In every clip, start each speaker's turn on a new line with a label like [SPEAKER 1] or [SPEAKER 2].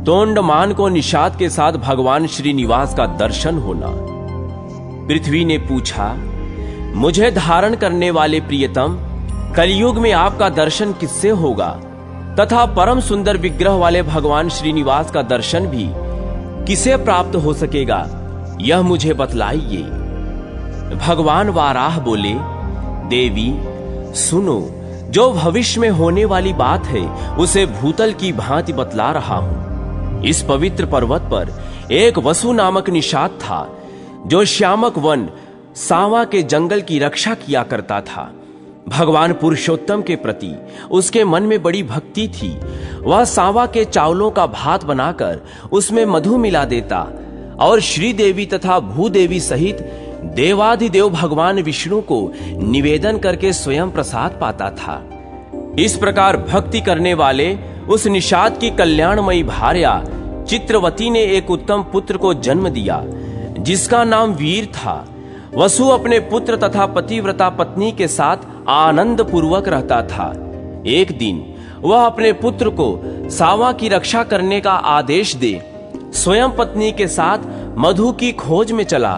[SPEAKER 1] तोंडमान को निषाद के साथ भगवान श्रीनिवास का दर्शन होना। पृथ्वी ने पूछा, मुझे धारण करने वाले प्रियतम, कलयुग में आपका दर्शन किससे होगा तथा परम सुंदर विग्रह वाले भगवान श्रीनिवास का दर्शन भी किसे प्राप्त हो सकेगा, यह मुझे बतलाइए। भगवान वाराह बोले, देवी सुनो, जो भविष्य में होने वाली बात है उसे भूतल की भांति बतला रहा हूं। इस पवित्र पर्वत पर एक वसु नामक निषाद था, जो श्यामक वन सावा के जंगल की रक्षा किया करता था। भगवान पुरुषोत्तम के प्रति उसके मन में बड़ी भक्ति थी। वह सावा के चावलों का भात बनाकर उसमें मधु मिला देता और श्रीदेवी तथा भूदेवी सहित देवाधिदेव भगवान विष्णु को निवेदन करके स्वयं प्रसाद पाता था। इस प्रकार भक्ति करने वाले उस निषाद की कल्याणमयी भार्या चित्रवती ने एक उत्तम पुत्र को जन्म दिया, जिसका नाम वीर था। वसु अपने पुत्र तथा पतिव्रता पत्नी के साथ आनंद पूर्वक रहता था। एक दिन वह अपने पुत्र को सावा की रक्षा करने का आदेश दे स्वयं पत्नी के साथ मधु की खोज में चला।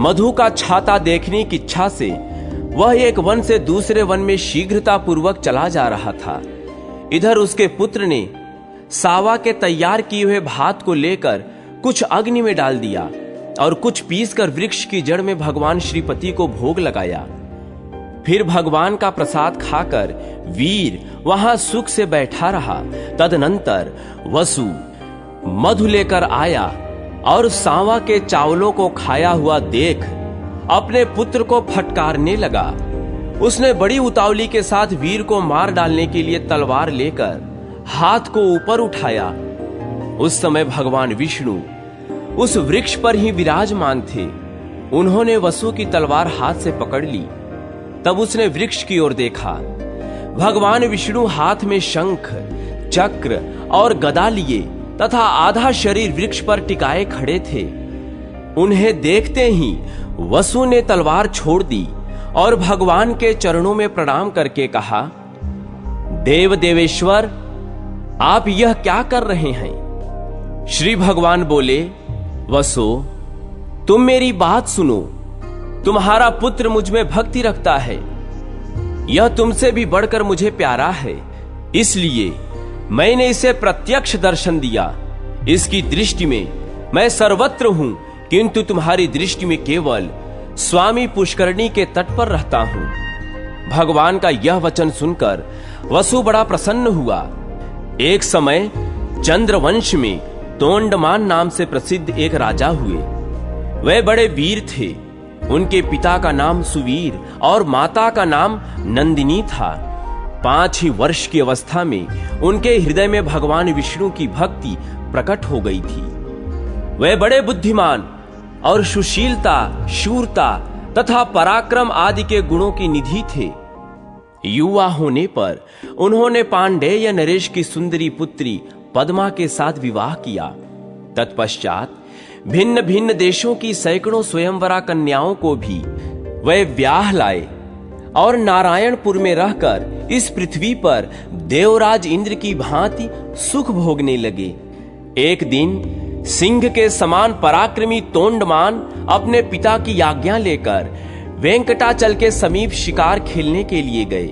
[SPEAKER 1] मधु का छाता देखने की इच्छा से वह एक वन से दूसरे वन में शीघ्रता पूर्वक चला जा रहा था। इधर उसके पुत्र ने सावा के तैयार किए हुए भात को लेकर कुछ अग्नि में डाल दिया और कुछ पीसकर वृक्ष की जड़ में भगवान श्रीपति को भोग लगाया। फिर भगवान का प्रसाद खाकर वीर वहां सुख से बैठा रहा। तदनंतर वसु मधु लेकर आया और सावा के चावलों को खाया हुआ देख अपने पुत्र को फटकारने लगा। उसने बड़ी उतावली के साथ वीर को मार डालने के लिए तलवार लेकर हाथ को ऊपर उठाया। उस समय भगवान विष्णु उस वृक्ष पर ही विराजमान थे। उन्होंने वसु की तलवार हाथ से पकड़ ली। तब उसने वृक्ष की ओर देखा। भगवान विष्णु हाथ में शंख, चक्र और गदा लिए तथा आधा शरीर वृक्ष पर टिकाए खड़े थे। उन्हें देखते ही वसु ने तलवार छोड़ दी और भगवान के चरणों में प्रणाम करके कहा, देव देवेश्वर, आप यह क्या कर रहे हैं? श्री भगवान बोले, वसु, तुम मेरी बात सुनो। तुम्हारा पुत्र मुझ में भक्ति रखता है। यह तुमसे भी बढ़कर मुझे प्यारा है, इसलिए मैंने इसे प्रत्यक्ष दर्शन दिया। इसकी दृष्टि में मैं सर्वत्र हूं, किंतु तुम्हारी दृष्टि में केवल स्वामी पुष्करणी के तट पर रहता हूं। भगवान का यह वचन सुनकर वसु बड़ा प्रसन्न हुआ। एक समय चंद्रवंश में तोंडमान नाम से प्रसिद्ध एक राजा हुए। वे बड़े वीर थे। उनके पिता का नाम सुवीर और माता का नाम नंदिनी था। 5 ही वर्ष की अवस्था में उनके हृदय में भगवान विष्णु की भक्ति प्रकट हो गई थी। वे बड़े बुद्धिमान और सुशीलता, शूरता तथा पराक्रम आदि के गुणों की निधि थे। युवा होने पर उन्होंने पांडेय नरेश की सुंदरी पुत्री पद्मा के साथ विवाह किया। तत्पश्चात भिन्न भिन्न देशों की सैकड़ों स्वयंवरा कन्याओं को भी वे ब्याह लाए और नारायणपुर में रहकर इस पृथ्वी पर देवराज इंद्र की भांति सुख भोगने लगे। एक दिन सिंह के समान पराक्रमी तोंडमान अपने पिता की आज्ञा लेकर वेंकटाचल के समीप शिकार खेलने के लिए गए।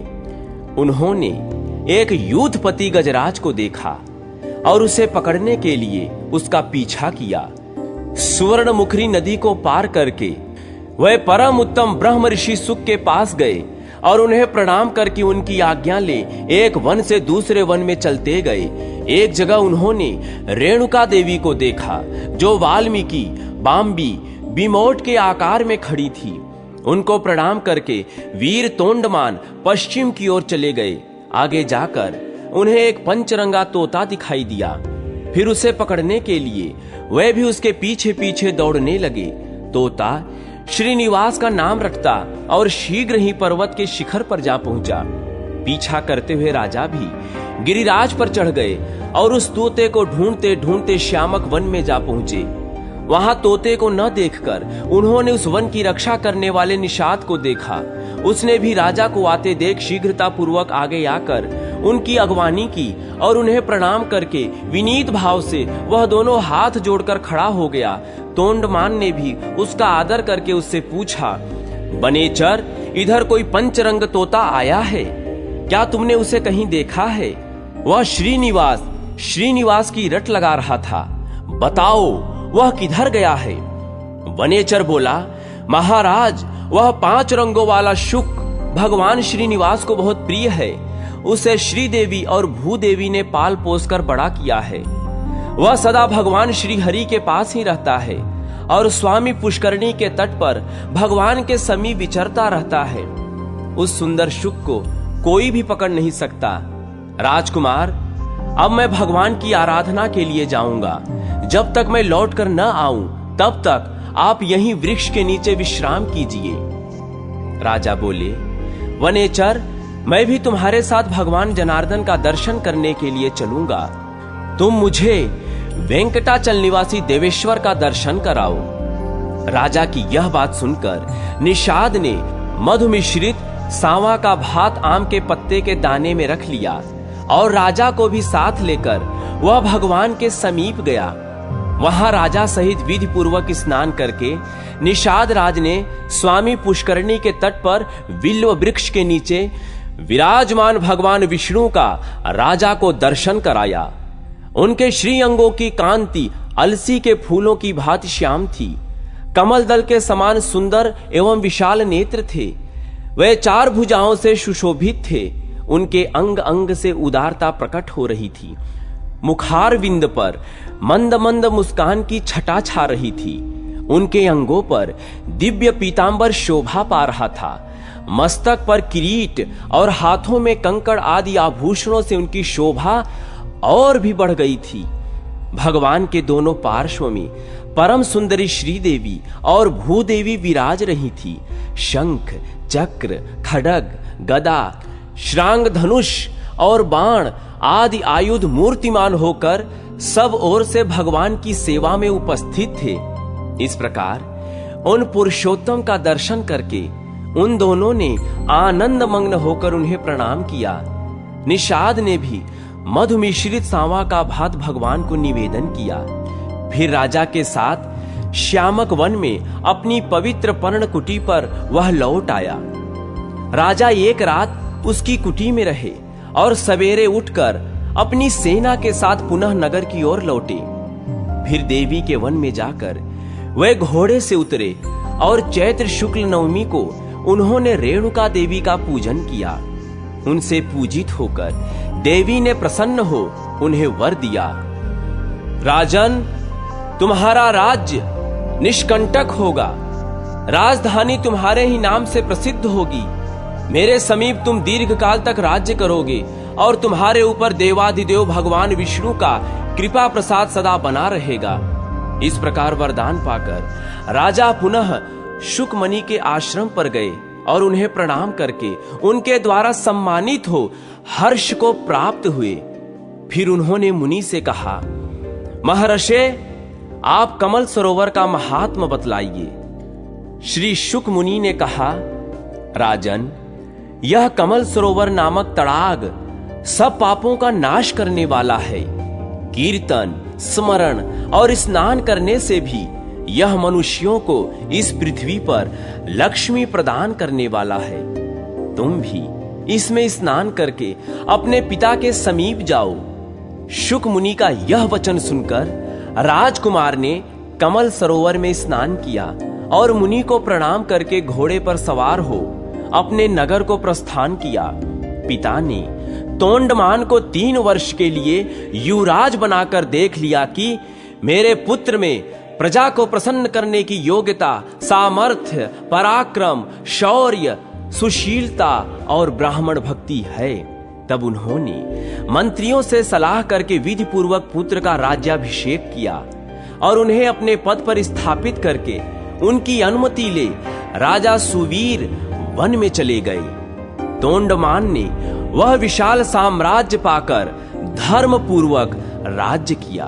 [SPEAKER 1] उन्होंने एक यूथपति गजराज को देखा और उसे पकड़ने के लिए उसका पीछा किया। सुवर्णमुखरी नदी को पार करके वह परम उत्तम ब्रह्म ऋषि सुक के पास गए और उन्हें प्रणाम करके उनकी आज्ञा ले एक वन से दूसरे वन में चलते गए। एक जगह उन्होंने रेणुका देवी को देखा, जो वाल्मीकि बाम्बी बिमोट के आकार में खड़ी थी। उनको प्रणाम करके वीर तोंडमान पश्चिम की ओर चले गए। आगे जाकर उन्हें एक पंचरंगा तोता दिखाई दिया। फिर उसे पकड़ने के लिए वे भी उसके पीछे पीछे दौड़ने लगे। तोता श्रीनिवास का नाम रटता और शीघ्र ही पर्वत के शिखर पर जा पहुंचा। पीछा करते हुए राजा भी गिरिराज पर चढ़ गए और उस तोते को ढूंढते ढूंढते श्यामक वन में जा पहुंचे। वहां तोते को न देखकर उन्होंने उस वन की रक्षा करने वाले निषाद को देखा। उसने भी राजा को आते देख शीघ्रता पूर्वक आगे आकर उनकी अगवानी की और उन्हें प्रणाम करके विनीत भाव से वह दोनों हाथ जोड़कर खड़ा हो गया। तोंडमान ने भी उसका आदर करके उससे पूछा, बनेचर, इधर कोई पंचरंग तोता आया है, क्या तुमने उसे कहीं देखा है? वह श्रीनिवास की रट लगा रहा था, बताओ वह किधर गया है? वनेचर बोला, महाराज, वह 5 रंगों वाला शुक भगवान श्रीनिवास को बहुत प्रिय है। उसे श्रीदेवी और भूदेवी ने पाल पोस कर बड़ा किया है। वह सदा भगवान श्री हरि के पास ही रहता है और स्वामी पुष्करणी के तट पर भगवान के समीप विचरता रहता है। उस सुंदर शुक को कोई भी पकड़ नहीं सकता। राजकुमार, अब मैं भगवान की आराधना के लिए जाऊंगा। जब तक मैं लौट कर न आऊं तब तक आप यहीं वृक्ष के नीचे विश्राम कीजिए। राजा बोले, वनेचर, मैं भी तुम्हारे साथ भगवान जनार्दन का दर्शन करने के लिए चलूंगा। तुम मुझे वेंकटाचल निवासी देवेश्वर का दर्शन कराओ। राजा की यह बात सुनकर निषाद ने मधु मिश्रित सांवा का भात आम के पत्ते के दाने में रख लिया और राजा को भी साथ लेकर वह भगवान के समीप गया। वहां राजा सहित विधि पूर्वक स्नान करके निषाद राज ने स्वामी पुष्करणी के तट पर विल्व वृक्ष के नीचे विराजमान भगवान विष्णु का राजा को दर्शन कराया। उनके श्री अंगों की कांति अलसी के फूलों की भांति श्याम थी। कमल दल के समान सुंदर एवं विशाल नेत्र थे। वे 4 भुजाओं से सुशोभित थे। उनके अंग अंग से उदारता प्रकट हो रही थी। मुखार विंद पर मंद मंद मुस्कान की छटा छा रही थी। उनके अंगों पर दिव्य पीतांबर शोभा पा रहा था। मस्तक पर किरीट और हाथों में कंकड़ आदि आभूषणों से उनकी शोभा और भी बढ़ गई थी। भगवान के दोनों पार्श्वों में परम सुंदरी श्रीदेवी और भूदेवी विराज रही थी। शंख, चक्र, खड्ग, गदा, श्रांग, धनुष और बाण आदि आयुध मूर्तिमान होकर सब ओर से भगवान की सेवा में उपस्थित थे। इस प्रकार उन पुरुषोत्तम का दर्शन करके उन दोनों ने आनंद मग्न होकर उन्हें प्रणाम किया। निषाद ने भी मधु मिश्रित सांवा का भात भगवान को निवेदन किया। फिर राजा के साथ श्यामक वन में अपनी पवित्र पर्ण कुटी पर वह लौट आया। राजा एक रात उसकी कुटी में रहे और सवेरे उठकर अपनी सेना के साथ पुनः नगर की ओर लौटे। फिर देवी के वन में जाकर वे घोड़े से उतरे और चैत्र शुक्ल नवमी को उन्होंने रेणुका देवी का पूजन किया। उनसे पूजित होकर देवी ने प्रसन्न हो उन्हें वर दिया। राजन, तुम्हारा राज्य निष्कंटक होगा। राजधानी तुम्हारे ही नाम से प्रसिद्ध होगी। मेरे समीप तुम दीर्घ काल तक राज्य करोगे और तुम्हारे ऊपर देवाधिदेव भगवान विष्णु का कृपा प्रसाद सदा बना रहेगा। इस प्रकार वरदान पाकर राजा पुनः शुकमणि के आश्रम पर गए और उन्हें प्रणाम करके उनके द्वारा सम्मानित हो हर्ष को प्राप्त हुए। फिर उन्होंने मुनि से कहा, महर्षे, आप कमल सरोवर का महात्म बतलाइए। श्री शुक मुनि ने कहा, राजन, यह कमल सरोवर नामक तड़ाग सब पापों का नाश करने वाला है। कीर्तन, स्मरण और स्नान करने से भी यह मनुष्यों को इस पृथ्वी पर लक्ष्मी प्रदान करने वाला है। तुम भी इसमें स्नान करके अपने पिता के समीप जाओ। शुक मुनि का यह वचन सुनकर राजकुमार ने कमल सरोवर में स्नान किया और मुनि को प्रणाम करके घोड़े पर सवार हो अपने नगर को प्रस्थान किया। पिता ने तोंडमान को 3 वर्ष के लिए युवराज बनाकर देख लिया कि मेरे पुत्र में प्रजा को प्रसन्न करने की योग्यता, सामर्थ्य, पराक्रम, शौर्य, सुशीलता और ब्राह्मण भक्ति है। तब उन्होंने मंत्रियों से सलाह करके विधि पूर्वक पुत्र का राज्याभिषेक किया और उन्हें अपने पद पर स्थापित करके उनकी अनुमति ले राजा सुवीर वन में चले गए। तोंडमान ने वह विशाल साम्राज्य पाकर धर्म पूर्वक राज्य किया।